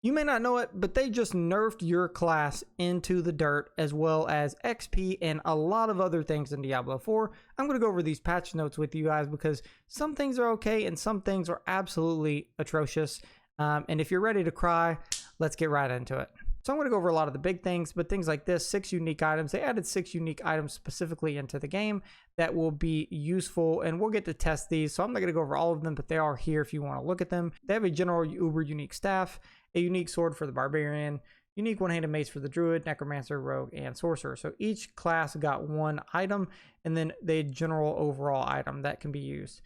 You may not know it, but they just nerfed your class into the dirt, as well as XP and a lot of other things in Diablo 4. I'm going to go over these patch notes with you guys because some things are okay and some things are absolutely atrocious. And if you're ready to cry, let's get right into it. So I'm going to go over a lot of the big things, but things like this, 6 unique items. They added 6 unique items specifically into the game that will be useful, and we'll get to test these. So I'm not going to go over all of them, but they are here if you want to look at them. They have a general uber unique staff, a unique sword for the barbarian, unique one-handed mace for the druid, necromancer, rogue, and sorcerer. So each class got one item, and then the general overall item that can be used.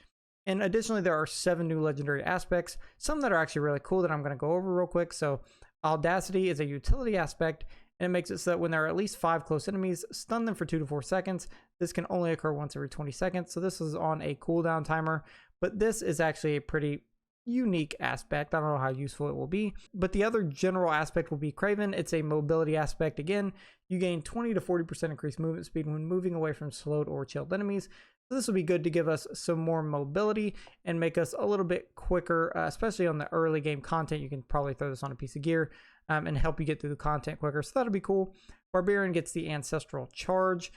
And additionally, there are 7 new legendary aspects, some that are actually really cool that I'm going to go over real quick. So Audacity is a utility aspect, and it makes it so that when there are at least 5 close enemies, stun them for 2 to 4 seconds. This can only occur once every 20 seconds, so this is on a cooldown timer, but this is actually a pretty unique aspect. I don't know how useful it will be, but the other general aspect will be Craven. It's a mobility aspect. Again, you gain 20 to 40% increased movement speed when moving away from slowed or chilled enemies. So this will be good to give us some more mobility and make us a little bit quicker, especially on the early game content. You can probably throw this on a piece of gear and help you get through the content quicker. So that'll be cool. Barbarian gets the Ancestral Charge.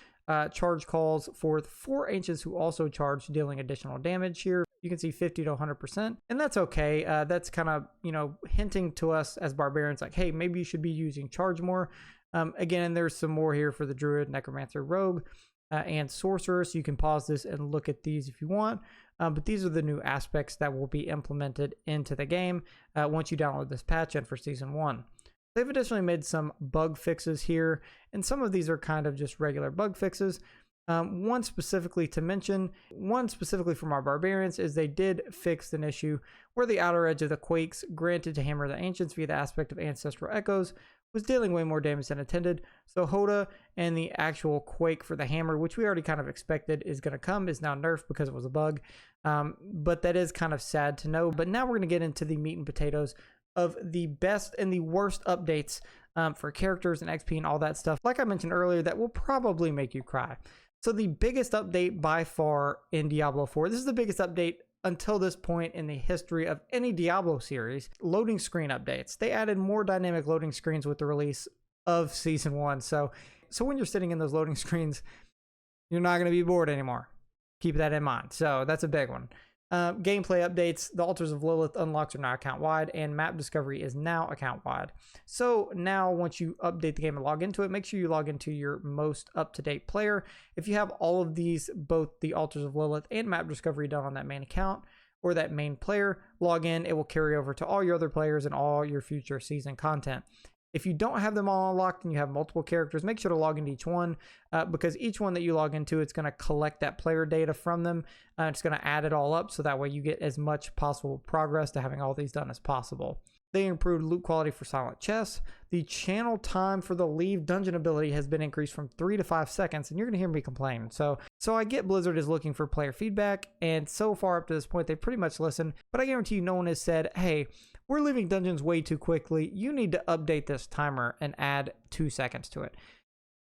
Charge calls forth 4 ancients who also charge, dealing additional damage here. You can see 50 to 100%, and that's okay. That's kind of, hinting to us as barbarians like, hey, maybe you should be using charge more. Again, there's some more here for the druid, necromancer, rogue, and sorcerer, so you can pause this and look at these if you want. But these are the new aspects that will be implemented into the game once you download this patch and for Season 1. They've additionally made some bug fixes here, and some of these are kind of just regular bug fixes. One specifically to mention, one specifically from our barbarians, is they did fix an issue where the outer edge of the quakes granted to hammer the ancients via the aspect of ancestral echoes was dealing way more damage than intended. So Hoda and the actual quake for the hammer, which we already kind of expected is going to come, is now nerfed because it was a bug. But that is kind of sad to know. But now we're going to get into the meat and potatoes of the best and the worst updates for characters and XP and all that stuff. Like I mentioned earlier, that will probably make you cry. So the biggest update by far in Diablo 4, this is the biggest update until this point in the history of any Diablo series, loading screen updates. They added more dynamic loading screens with the release of Season 1. So when you're sitting in those loading screens, you're not going to be bored anymore. Keep that in mind. So that's a big one. Gameplay updates, the Altars of Lilith unlocks are now account-wide, and map discovery is now account-wide. So now once you update the game and log into it, make sure you log into your most up-to-date player. If you have all of these, both the Altars of Lilith and map discovery done on that main account or that main player, log in. It will carry over to all your other players and all your future season content. If you don't have them all unlocked and you have multiple characters, make sure to log into each one because each one that you log into, it's going to collect that player data from them. It's going to add it all up so that way you get as much possible progress to having all these done as possible. They improved loot quality for silent chests. The channel time for the leave dungeon ability has been increased from 3 to 5 seconds, and you're going to hear me complain. So I get Blizzard is looking for player feedback, and so far up to this point, they pretty much listened. But I guarantee you no one has said, hey, we're leaving dungeons way too quickly. You need to update this timer and add 2 seconds to it.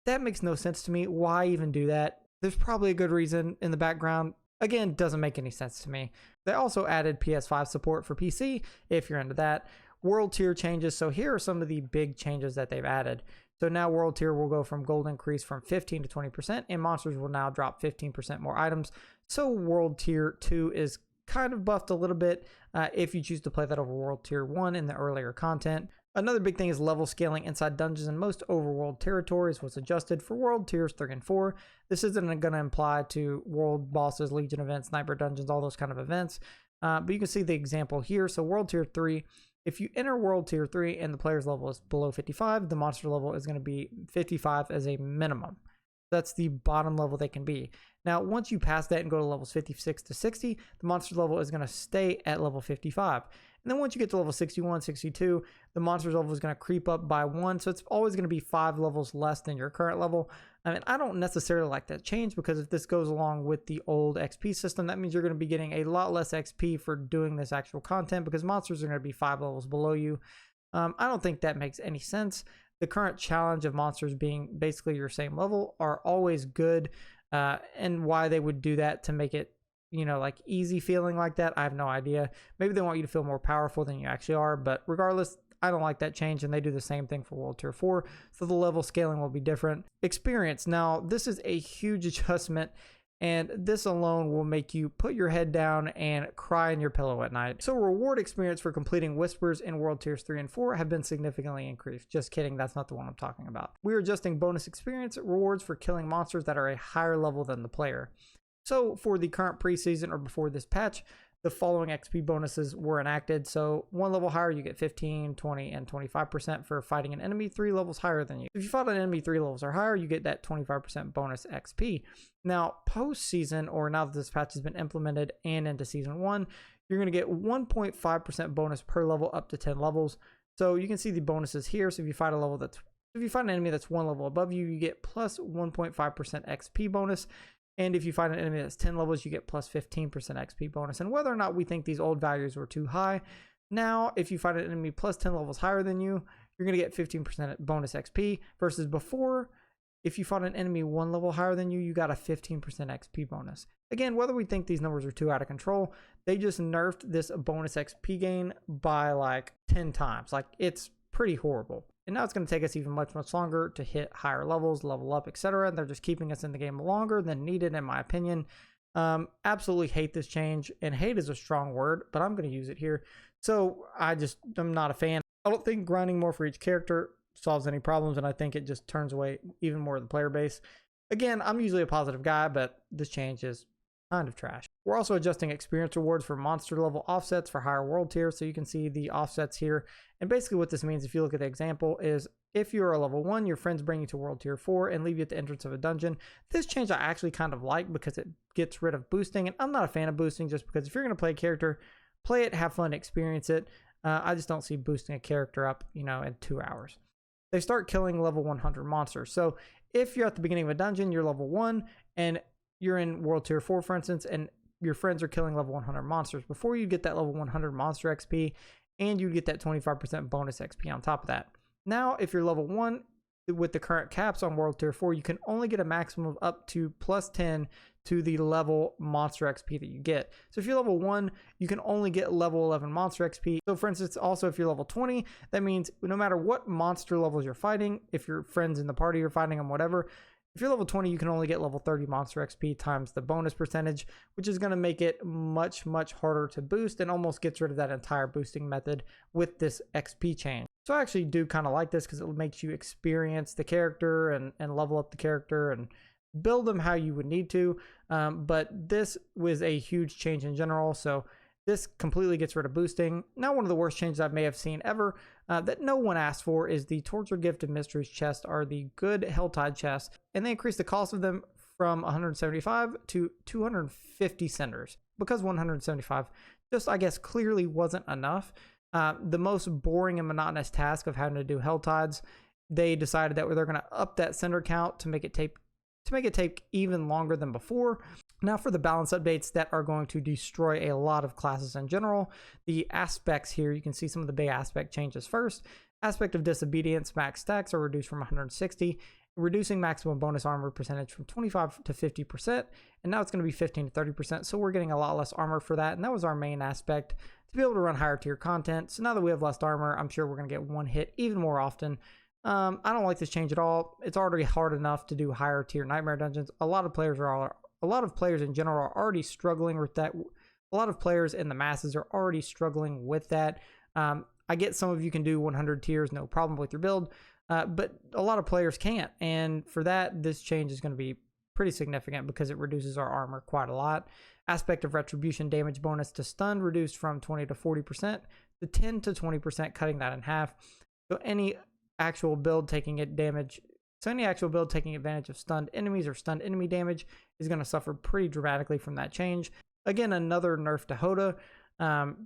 That makes no sense to me. Why even do that? There's probably a good reason in the background. Again, doesn't make any sense to me. They also added PS5 support for PC, if you're into that. World tier changes. So here are some of the big changes that they've added. So now world tier will go from gold increase from 15 to 20%, and monsters will now drop 15% more items. So world tier 2 is kind of buffed a little bit if you choose to play that over world tier 1 in the earlier content. Another big thing is level scaling inside dungeons and most overworld territories was adjusted for world tiers 3 and 4. This isn't going to apply to world bosses, legion events, sniper dungeons, all those kind of events. But you can see the example here. So world tier 3, if you enter world tier 3 and the player's level is below 55, the monster level is going to be 55 as a minimum. That's the bottom level they can be. Now, once you pass that and go to levels 56 to 60, the monster level is going to stay at level 55. And then once you get to level 61, 62, the monster's level is going to creep up by 1. So it's always going to be 5 levels less than your current level. I mean, I don't necessarily like that change because if this goes along with the old XP system, that means you're going to be getting a lot less XP for doing this actual content because monsters are going to be 5 levels below you. I don't think that makes any sense. The current challenge of monsters being basically your same level are always good. And why they would do that to make it, like easy feeling like that, I have no idea. Maybe they want you to feel more powerful than you actually are, but regardless, I don't like that change, and they do the same thing for World Tier 4, so the level scaling will be different. Experience. Now, this is a huge adjustment, and this alone will make you put your head down and cry in your pillow at night. So reward experience for completing Whispers in World Tiers 3 and 4 have been significantly increased. Just kidding, that's not the one I'm talking about. We are adjusting bonus experience rewards for killing monsters that are a higher level than the player. So for the current preseason or before this patch, the following XP bonuses were enacted. So 1 level higher, you get 15, 20, and 25% for fighting an enemy 3 levels higher than you. If you fought an enemy 3 levels or higher, you get that 25% bonus XP. Now, post-season, or now that this patch has been implemented and into Season 1, you're going to get 1.5% bonus per level up to 10 levels. So you can see the bonuses here. So if you fight an enemy that's 1 level above you, you get plus 1.5% XP bonus. And if you find an enemy that's 10 levels, you get plus 15% XP bonus. And whether or not we think these old values were too high, now if you find an enemy plus 10 levels higher than you, you're going to get 15% bonus XP, versus before, if you fought an enemy 1 level higher than you, you got a 15% XP bonus. Again, whether we think these numbers are too out of control, they just nerfed this bonus XP gain by like 10 times. Like, it's pretty horrible. And now it's going to take us even much longer to hit higher levels, level up, etc. And they're just keeping us in the game longer than needed, in my opinion. Absolutely hate this change. And hate is a strong word, but I'm going to use it here. So I'm not a fan. I don't think grinding more for each character solves any problems, and I think it just turns away even more of the player base. Again, I'm usually a positive guy, but this change is kind of trash. We're also adjusting experience rewards for monster level offsets for higher world tiers, so you can see the offsets here. And basically what this means, if you look at the example, is if you're a level 1, your friends bring you to World Tier 4 and leave you at the entrance of a dungeon. This change I actually kind of like because it gets rid of boosting, and I'm not a fan of boosting just because if you're going to play a character, play it, have fun, experience it. I just don't see boosting a character up, in 2 hours. They start killing level 100 monsters. So if you're at the beginning of a dungeon, you're level 1, and you're in World Tier 4, for instance, and your friends are killing level 100 monsters, before you get that level 100 monster XP, and you get that 25% bonus XP on top of that. Now, if you're level 1, with the current caps on World Tier 4, you can only get a maximum of up to plus 10 to the level monster XP that you get. So if you're level 1, you can only get level 11 monster XP. So for instance, also if you're level 20, that means no matter what monster levels you're fighting, if your friends in the party are fighting them, whatever, if you're level 20, you can only get level 30 monster XP times the bonus percentage, which is going to make it much harder to boost and almost gets rid of that entire boosting method with this XP change. So I actually do kind of like this because it makes you experience the character and level up the character and build them how you would need to. But this was a huge change in general, so this completely gets rid of boosting. Now, one of the worst changes I may have seen ever that no one asked for is the Tortured Gift of Mysteries chests are the good Helltide chests, and they increased the cost of them from 175 to 250 cinders because 175 just, I guess, clearly wasn't enough. The most boring and monotonous task of having to do Helltides, they decided that they're going to up that cinder count to make it take even longer than before. Now for the balance updates that are going to destroy a lot of classes in general, the aspects here, you can see some of the big aspect changes first. Aspect of Disobedience max stacks are reduced from 160, reducing maximum bonus armor percentage from 25 to 50%, and now it's going to be 15 to 30%, so we're getting a lot less armor for that, and that was our main aspect, to be able to run higher tier content. So now that we have less armor, I'm sure we're going to get one hit even more often. I don't like this change at all. It's already hard enough to do higher tier nightmare dungeons. A lot of players in general are already struggling with that. A lot of players in the masses are already struggling with that. I get some of you can do 100 tiers, no problem with your build, but a lot of players can't. And for that, this change is going to be pretty significant because it reduces our armor quite a lot. Aspect of Retribution damage bonus to stun reduced from 20 to 40% to 10 to 20%, cutting that in half. So any actual build taking advantage of stunned enemies or stunned enemy damage is going to suffer pretty dramatically from that change. Again, another nerf to Hoda.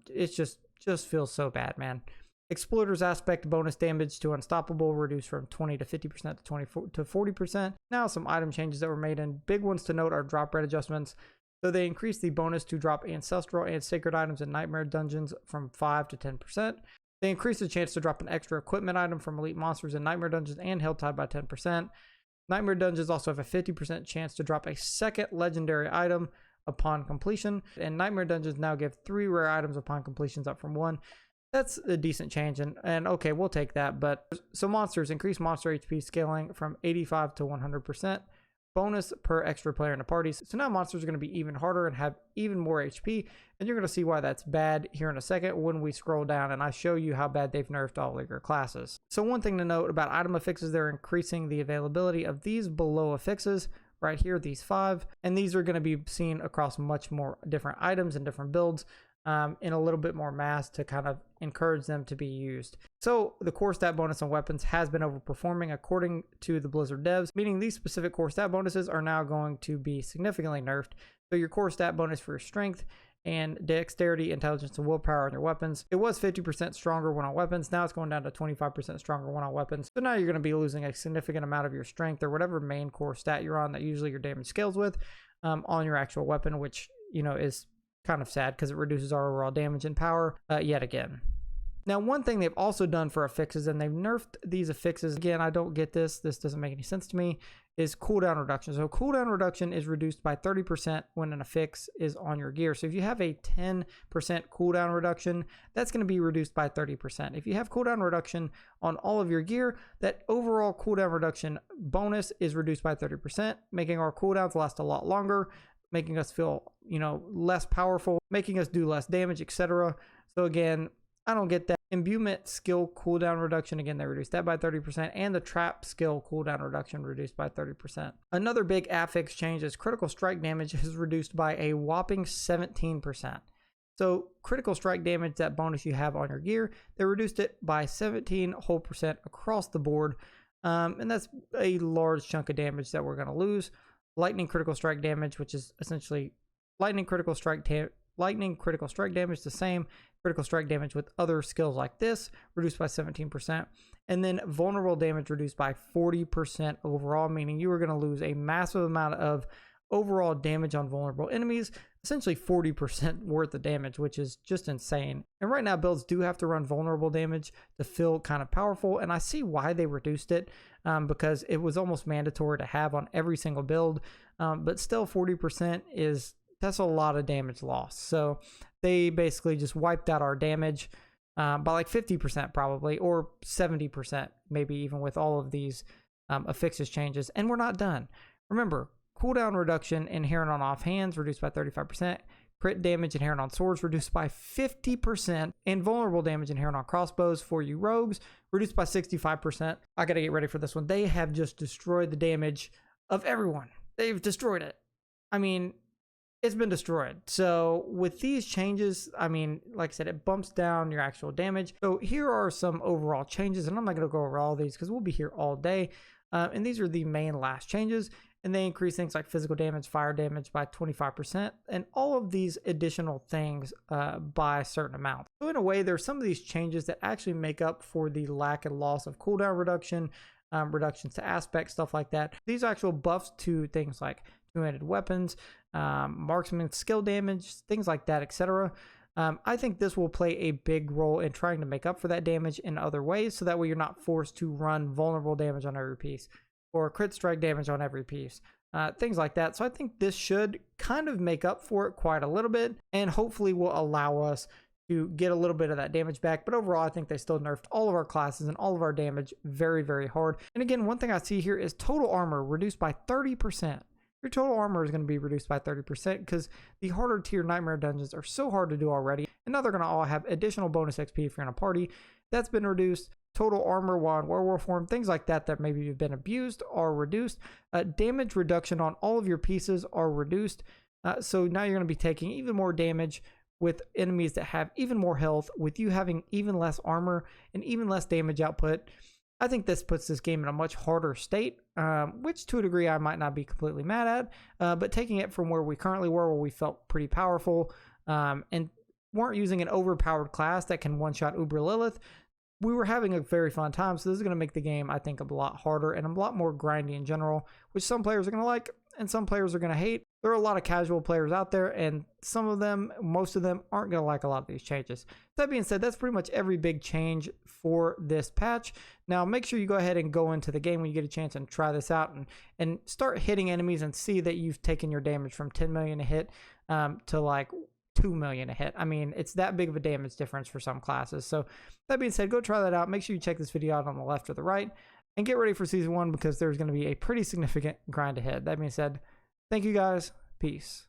It just feels so bad, man. Exploiter's aspect bonus damage to Unstoppable reduced from 20 to 50% to 24 to 40%. Now some item changes that were made, and big ones to note are drop rate adjustments. So they increased the bonus to drop ancestral and sacred items in nightmare dungeons from 5 to 10%. They increased the chance to drop an extra equipment item from elite monsters in nightmare dungeons and Helltide by 10%. Nightmare dungeons also have a 50% chance to drop a second legendary item upon completion, and nightmare dungeons now give 3 rare items upon completions, up from 1. That's a decent change, and okay, we'll take that. But so monsters, increase monster HP scaling from 85 to 100%. Bonus per extra player in a party. So now monsters are going to be even harder and have even more HP, and you're going to see why that's bad here in a second when we scroll down and I show you how bad they've nerfed all of your classes. So one thing to note about item affixes, they're increasing the availability of these below affixes right here, these 5, and these are going to be seen across much more different items and different builds in a little bit more mass to kind of encourage them to be used. So the core stat bonus on weapons has been overperforming according to the Blizzard devs, meaning these specific core stat bonuses are now going to be significantly nerfed. So your core stat bonus for your strength and dexterity, intelligence, and willpower on your weapons, it was 50% stronger when on weapons. Now it's going down to 25% stronger when on weapons. So now you're going to be losing a significant amount of your strength or whatever main core stat you're on that usually your damage scales with on your actual weapon, which, you know, is kind of sad because it reduces our overall damage and power yet again. Now, one thing they've also done for affixes, and they've nerfed these affixes, again, I don't get this doesn't make any sense to me, is cooldown reduction. So cooldown reduction is reduced by 30% when an affix is on your gear. So if you have a 10% cooldown reduction, that's going to be reduced by 30%. If you have cooldown reduction on all of your gear, that overall cooldown reduction bonus is reduced by 30%, making our cooldowns last a lot longer, making us feel, you know, less powerful, making us do less damage, etc. So again, I don't get that. Imbuement skill cooldown reduction, again, they reduced that by 30%, and the trap skill cooldown reduction reduced by 30%. Another big affix change is critical strike damage is reduced by a whopping 17%. So critical strike damage, that bonus you have on your gear, they reduced it by 17% across the board, and that's a large chunk of damage that we're going to lose. Lightning critical strike damage, which is essentially lightning critical strike damage, the same. Critical strike damage with other skills like this, reduced by 17%. And then vulnerable damage reduced by 40% overall, meaning you are going to lose a massive amount of overall damage on vulnerable enemies, essentially 40% worth of damage, which is just insane. And right now, builds do have to run vulnerable damage to feel kind of powerful, and I see why they reduced it, because it was almost mandatory to have on every single build, but still 40% that's a lot of damage loss. So they basically just wiped out our damage by like 50% probably, or 70% maybe, even with all of these affixes changes. And we're not done. Remember, cooldown reduction inherent on offhands reduced by 35%, crit damage inherent on swords reduced by 50%, and vulnerable damage inherent on crossbows for you rogues reduced by 65%. I gotta get ready for this one. They have just destroyed the damage of everyone. They've destroyed it. I mean, it's been destroyed. So with these changes, I mean, like I said, it bumps down your actual damage. So here are some overall changes, and I'm not going to go over all these because we'll be here all day. And these are the main last changes, and they increase things like physical damage, fire damage by 25%, and all of these additional things by a certain amount. So in a way, there's some of these changes that actually make up for the lack and loss of cooldown reduction, reductions to aspect, stuff like that. These are actual buffs to things like two-handed weapons, marksman skill damage, things like that, etc. I think this will play a big role in trying to make up for that damage in other ways, so that way you're not forced to run vulnerable damage on every piece or crit strike damage on every piece, things like that. So I think this should kind of make up for it quite a little bit, and hopefully will allow us to get a little bit of that damage back. But overall, I think they still nerfed all of our classes and all of our damage very, very hard. And again, one thing I see here is total armor reduced by 30%. Your total armor is going to be reduced by 30% because the harder tier nightmare dungeons are so hard to do already. And now they're going to all have additional bonus XP if you're in a party. That's been reduced. Total armor while in werewolf form, things like that that maybe you've been abused are reduced. Damage reduction on all of your pieces are reduced. So now you're going to be taking even more damage with enemies that have even more health, with you having even less armor and even less damage output. I think this puts this game in a much harder state, which to a degree I might not be completely mad at, but taking it from where we currently were, where we felt pretty powerful and weren't using an overpowered class that can one-shot Uber Lilith, we were having a very fun time. So this is going to make the game, I think, a lot harder and a lot more grindy in general, which some players are going to like and some players are going to hate. There are a lot of casual players out there, and some of them, most of them, aren't going to like a lot of these changes. That being said, that's pretty much every big change for this patch. Now, make sure you go ahead and go into the game when you get a chance and try this out and start hitting enemies and see that you've taken your damage from 10 million a hit to like 2 million a hit. I mean, it's that big of a damage difference for some classes. So that being said, go try that out. Make sure you check this video out on the left or the right, and get ready for season 1 because there's going to be a pretty significant grind ahead. That being said, thank you guys. Peace.